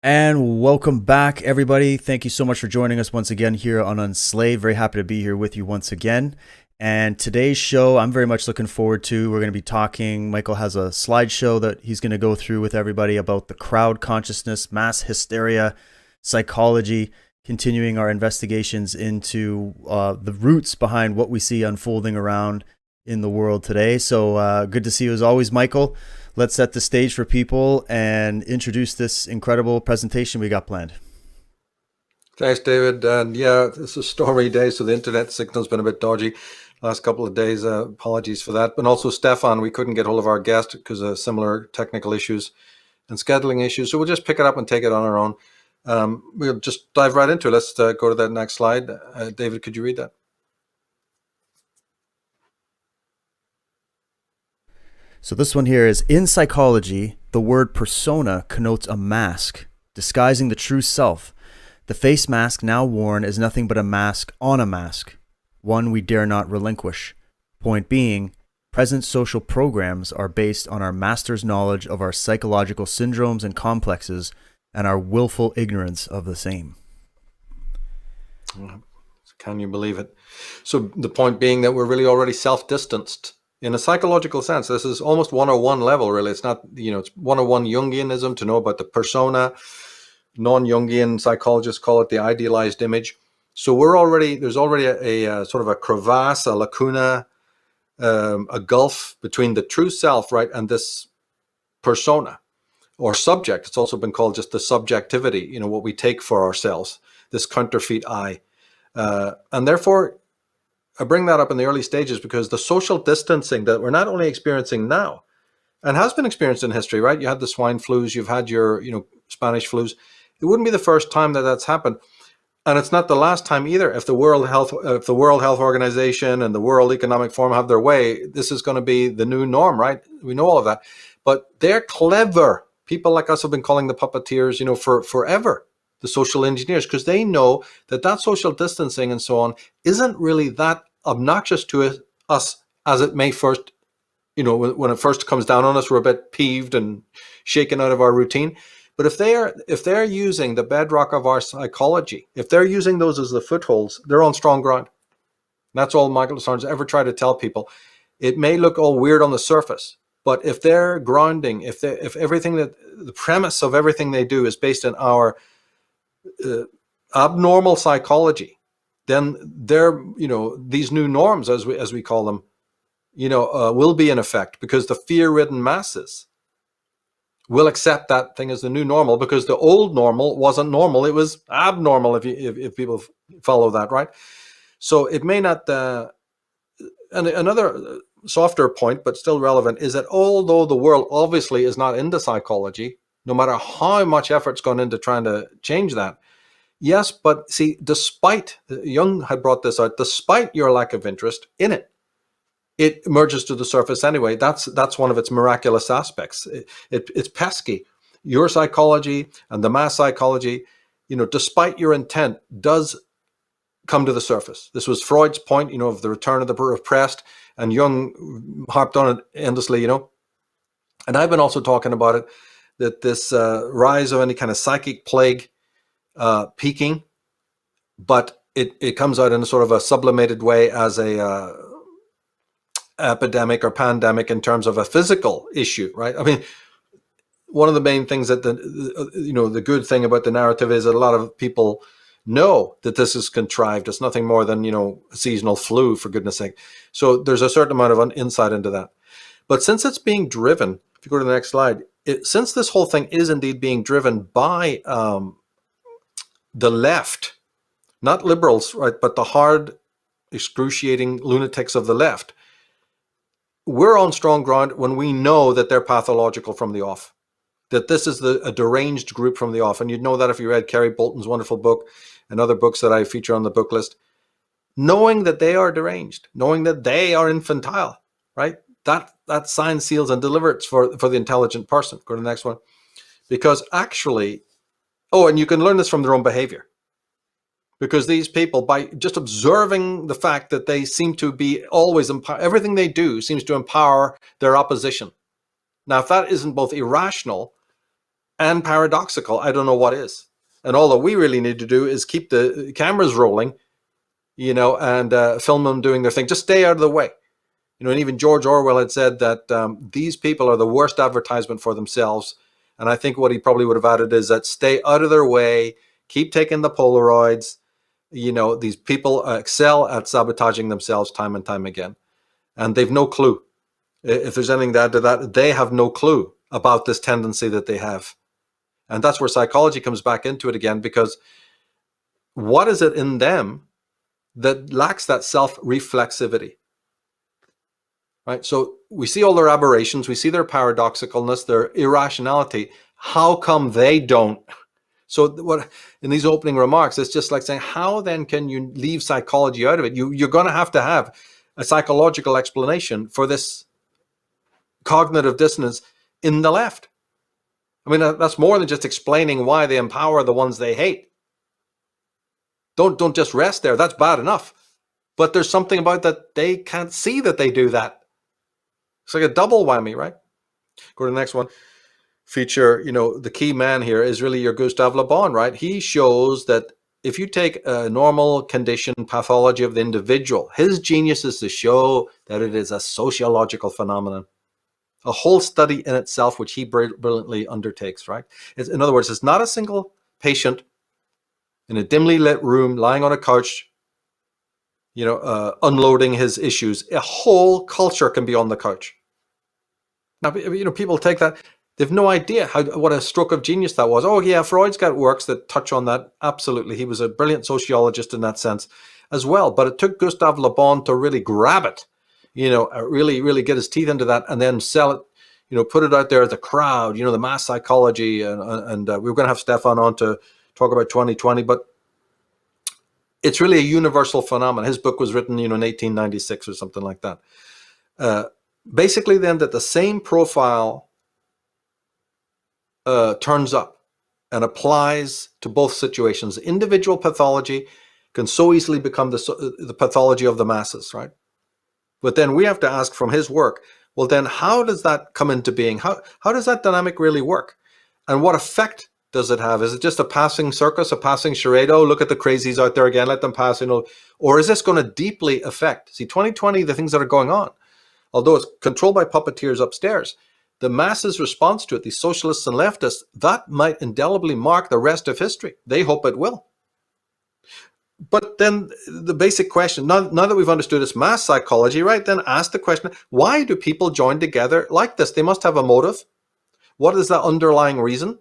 And welcome back, everybody. Thank you so much for joining us once again here on Unslaved. Very happy to be here with you once again. And today's show, I'm very much looking forward to. We're going to be talking. Michael has a slideshow that he's going to go through with everybody about the crowd consciousness, mass hysteria, psychology, continuing our investigations into the roots behind what we see unfolding around in the world today. So good to see you as always, Michael. Let's set the stage for people and introduce this incredible presentation we got planned. Thanks, David. And yeah, it's a stormy day, so the internet signal's been a bit dodgy last couple of days. Apologies for that. But also, Stefan, we couldn't get hold of our guest because of similar technical issues and scheduling issues. So we'll just pick it up and take it on our own. We'll just dive right into it. Let's go to that next slide. David, could you read that? So this one here is, in psychology, the word persona connotes a mask, disguising the true self. The face mask now worn is nothing but a mask on a mask, one we dare not relinquish. Point being, present social programs are based on our master's knowledge of our psychological syndromes and complexes and our willful ignorance of the same. Can you believe it? So the point being that we're really already self-distanced. In a psychological sense, this is almost 101 level, really. It's not, it's 101 Jungianism to know about the persona. Non-Jungian psychologists call it the idealized image. So there's already a sort of a crevasse, a lacuna, a gulf between the true self, right, and this persona or subject. It's also been called just the subjectivity, what we take for ourselves, this counterfeit I. And therefore, I bring that up in the early stages because the social distancing that we're not only experiencing now and has been experienced in history, right? You had the swine flus, you've had your, Spanish flus. It wouldn't be the first time that that's happened. And it's not the last time either. If the World Health Organization and the World Economic Forum have their way, this is going to be the new norm, right? We know all of that. But they're clever. People like us have been calling the puppeteers, for forever. The social engineers, because they know that social distancing and so on isn't really that obnoxious to us as it may first, when it first comes down on us, we're a bit peeved and shaken out of our routine. But if they're using the bedrock of our psychology, if they're using those as the footholds, they're on strong ground. And that's all Michael Sarnes ever tried to tell people. It may look all weird on the surface, but if they're grounding, if everything that the premise of everything they do is based on our abnormal psychology, then they're, these new norms, as we call them, will be in effect because the fear-ridden masses will accept that thing as the new normal because the old normal wasn't normal; it was abnormal. If people follow that, right? So it may not. And another softer point, but still relevant, is that although the world obviously is not into psychology, no matter how much effort's gone into trying to change that. Yes, but see, despite, Jung had brought this out, despite your lack of interest in it, it emerges to the surface anyway. That's one of its miraculous aspects. It's pesky. Your psychology and the mass psychology, despite your intent, does come to the surface. This was Freud's point, of the return of the repressed, and Jung harped on it endlessly, And I've been also talking about it, that this rise of any kind of psychic plague peaking, but it comes out in a sort of a sublimated way as a epidemic or pandemic in terms of a physical issue, right? I mean, one of the main things that the good thing about the narrative is that a lot of people know that this is contrived. It's nothing more than, a seasonal flu, for goodness sake. So there's a certain amount of insight into that. But since it's being driven, if you go to the next slide, since this whole thing is indeed being driven by the left, not liberals, right, but the hard, excruciating lunatics of the left, we're on strong ground when we know that they're pathological from the off, that this is a deranged group from the off. And you'd know that if you read Kerry Bolton's wonderful book and other books that I feature on the book list, knowing that they are deranged, knowing that they are infantile, right? that sign, seals, and delivers for the intelligent person. Go to the next one. Because actually, and you can learn this from their own behavior. Because these people, by just observing the fact that they seem to be always everything they do seems to empower their opposition. Now, if that isn't both irrational and paradoxical, I don't know what is. And all that we really need to do is keep the cameras rolling, and film them doing their thing. Just stay out of the way. And even George Orwell had said that these people are the worst advertisement for themselves. And I think what he probably would have added is that stay out of their way, keep taking the Polaroids. These people excel at sabotaging themselves time and time again. And they've no clue. If there's anything to add to that, they have no clue about this tendency that they have. And that's where psychology comes back into it again, because what is it in them that lacks that self-reflexivity? Right? So we see all their aberrations, we see their paradoxicalness, their irrationality. How come they don't? So what in these opening remarks, it's just like saying, how then can you leave psychology out of it? You're going to have a psychological explanation for this cognitive dissonance in the left. I mean, that's more than just explaining why they empower the ones they hate. Don't just rest there. That's bad enough. But there's something about that they can't see that they do that. It's like a double whammy, right? Go to the next one. Feature, the key man here is really your Gustave Le Bon, right? He shows that if you take a normal condition pathology of the individual, his genius is to show that it is a sociological phenomenon. A whole study in itself, which he brilliantly undertakes, right? In other words, it's not a single patient in a dimly lit room, lying on a couch, unloading his issues. A whole culture can be on the couch. Now, people take that. They've no idea what a stroke of genius that was. Oh, yeah, Freud's got works that touch on that. Absolutely. He was a brilliant sociologist in that sense as well. But it took Gustave Le Bon to really grab it, really, really get his teeth into that and then sell it, put it out there as a crowd, the mass psychology. And we were going to have Stefan on to talk about 2020, but it's really a universal phenomenon. His book was written, in 1896 or something like that. Basically, then, that the same profile turns up and applies to both situations. Individual pathology can so easily become the pathology of the masses, right? But then we have to ask from his work, well, then how does that come into being? How does that dynamic really work? And what effect does it have? Is it just a passing circus, a passing charade? Oh, look at the crazies out there again, let them pass, or is this going to deeply affect? See, 2020, the things that are going on, although it's controlled by puppeteers upstairs, the masses' response to it, these socialists and leftists, that might indelibly mark the rest of history. They hope it will. But then the basic question, now that we've understood it's mass psychology, right, then ask the question, why do people join together like this? They must have a motive. What is that underlying reason?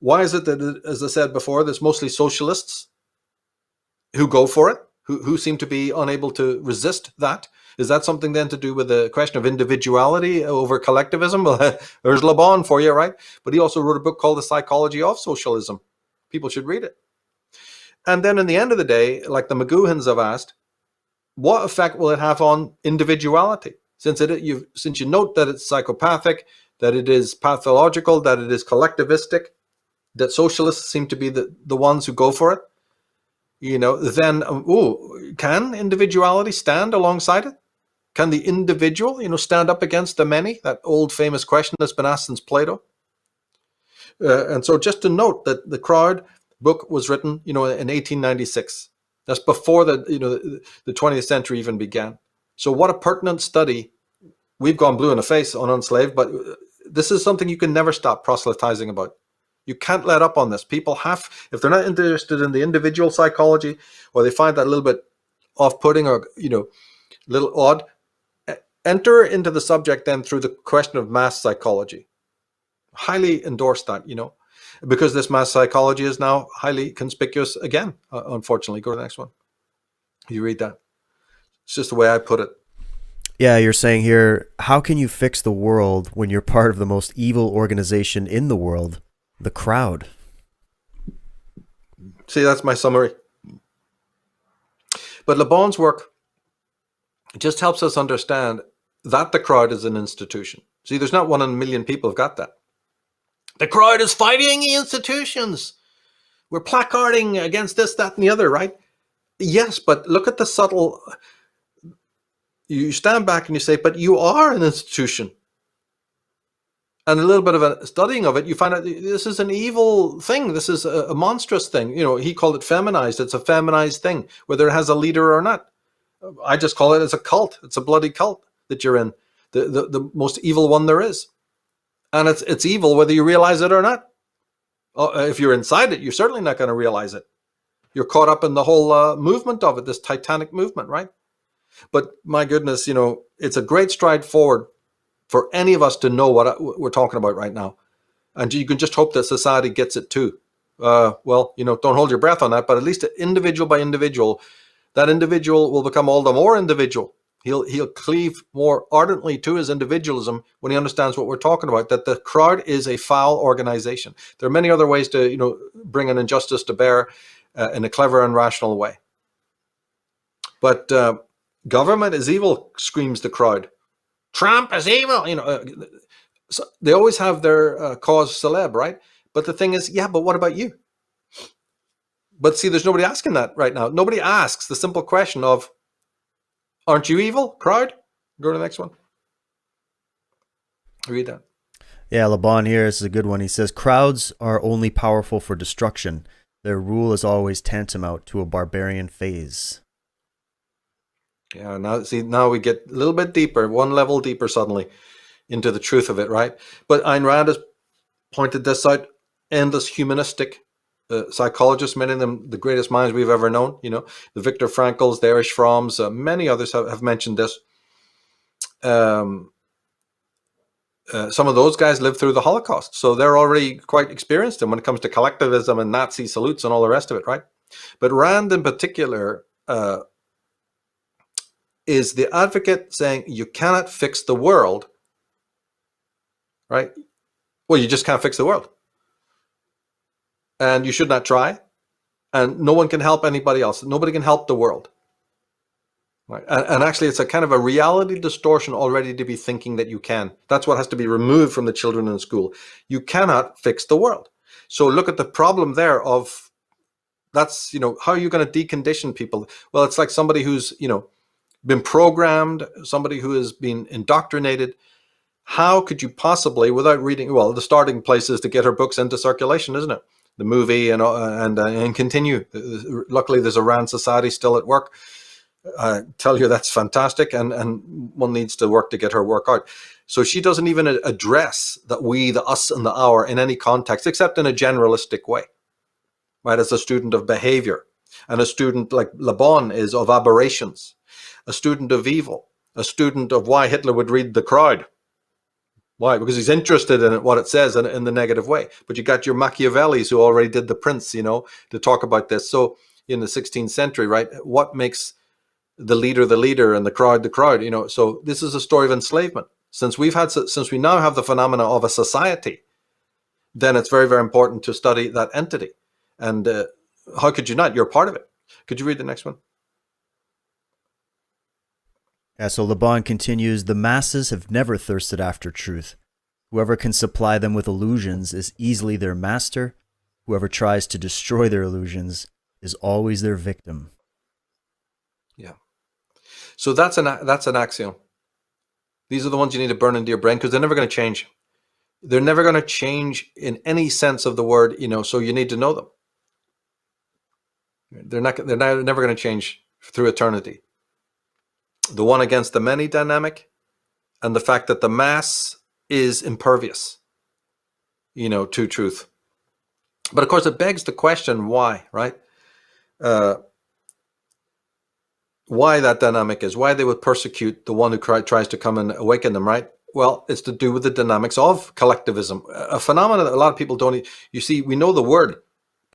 Why is it that, as I said before, there's mostly socialists who go for it, who seem to be unable to resist that? Is that something then to do with the question of individuality over collectivism? Well, there's Le Bon for you, right? But he also wrote a book called The Psychology of Socialism. People should read it. And then in the end of the day, like the McGoohans have asked, what effect will it have on individuality? Since you note that it's psychopathic, that it is pathological, that it is collectivistic, that socialists seem to be the ones who go for it, then, can individuality stand alongside it? Can the individual, stand up against the many? That old famous question that's been asked since Plato. And so just to note that the Crowd book was written, in 1896. That's before the 20th century even began. So what a pertinent study. We've gone blue in the face on Unslaved, but this is something you can never stop proselytizing about. You can't let up on this. People have, if they're not interested in the individual psychology, or they find that a little bit off-putting or, a little odd, enter into the subject then through the question of mass psychology. Highly endorse that, because this mass psychology is now highly conspicuous again, unfortunately. Go to the next one. You read that. It's just the way I put it. Yeah, you're saying here, how can you fix the world when you're part of the most evil organization in the world, the crowd? See, that's my summary. But Le Bon's work just helps us understand that the crowd is an institution. See, there's not 1 in a million people who've got that. The crowd is fighting the institutions. We're placarding against this, that, and the other, right? Yes, but look at the subtle. You stand back and you say, but you are an institution. And a little bit of a studying of it, you find out this is an evil thing. This is a monstrous thing. You know, he called it feminized. It's a feminized thing, whether it has a leader or not. I just call it as a cult. It's a bloody cult that you're in, the most evil one there is. And it's evil whether you realize it or not. If you're inside it, you're certainly not going to realize it. You're caught up in the whole movement of it, this titanic movement, right? But my goodness, you know, it's a great stride forward for any of us to know what we're talking about right now. And you can just hope that society gets it too. Well, you know, don't hold your breath on that, but at least individual by individual, that individual will become all the more individual. He'll cleave more ardently to his individualism when he understands what we're talking about, that the crowd is a foul organization. There are many other ways to, you know, bring an injustice to bear in a clever and rational way. But government is evil, screams the crowd. Trump is evil, you know. So they always have their cause célèbre, right? But the thing is, yeah, but what about you? But see, there's nobody asking that right now. Nobody asks the simple question of, aren't you evil, crowd? Go to the next one. Read that. Yeah, Le Bon here, this is a good one. He says, crowds are only powerful for destruction. Their rule is always tantamount to a barbarian phase. Yeah, now we get a little bit deeper, one level deeper suddenly into the truth of it, right? But Ayn Rand has pointed this out. Endless humanistic psychologists, many of them the greatest minds we've ever known, you know, the Viktor Frankls, the Erich Fromms, many others have mentioned this. Some of those guys lived through the Holocaust, so they're already quite experienced in when it comes to collectivism and Nazi salutes and all the rest of it, right? But Rand in particular is the advocate saying you cannot fix the world, right? Well, you just can't fix the world. And you should not try. And no one can help anybody else. Nobody can help the world. Right? And actually, it's a kind of a reality distortion already to be thinking that you can. That's what has to be removed from the children in school. You cannot fix the world. So look at the problem there of, that's, you know, how are you going to decondition people? Well, it's like somebody who's, you know, been programmed, somebody who has been indoctrinated. How could you possibly, without reading, well, the starting place is to get her books into circulation, isn't it? The movie and continue. Luckily, there's a Rand Society still at work. I tell you, that's fantastic, and one needs to work to get her work out. So she doesn't even address that we, the us, and the our in any context, except in a generalistic way, right? As a student of behavior, and a student like Le Bon is of aberrations, a student of evil, a student of why Hitler would read the crowd. Why? Because he's interested in it, what it says in the negative way. But you got your Machiavellis who already did The Prince, you know, to talk about this. So in the 16th century, right, what makes the leader and the crowd, you know? So this is a story of enslavement. Since we now have the phenomena of a society, then it's very, very important to study that entity. And how could you not? You're part of it. Could you read the next one? Yeah, so Le Bon continues, the masses have never thirsted after truth. Whoever can supply them with illusions is easily their master. Whoever tries to destroy their illusions is always their victim. Yeah. So that's an axiom. These are the ones you need to burn into your brain because they're never going to change. They're never going to change in any sense of the word, you know, so you need to know them. They're never going to change through eternity. The one against the many dynamic, and the fact that the mass is impervious, you know, to truth. But of course, it begs the question, why, right? Why that dynamic is, why they would persecute the one who tries to come and awaken them, right? Well, it's to do with the dynamics of collectivism, a phenomenon that a lot of people don't. You see, we know the word,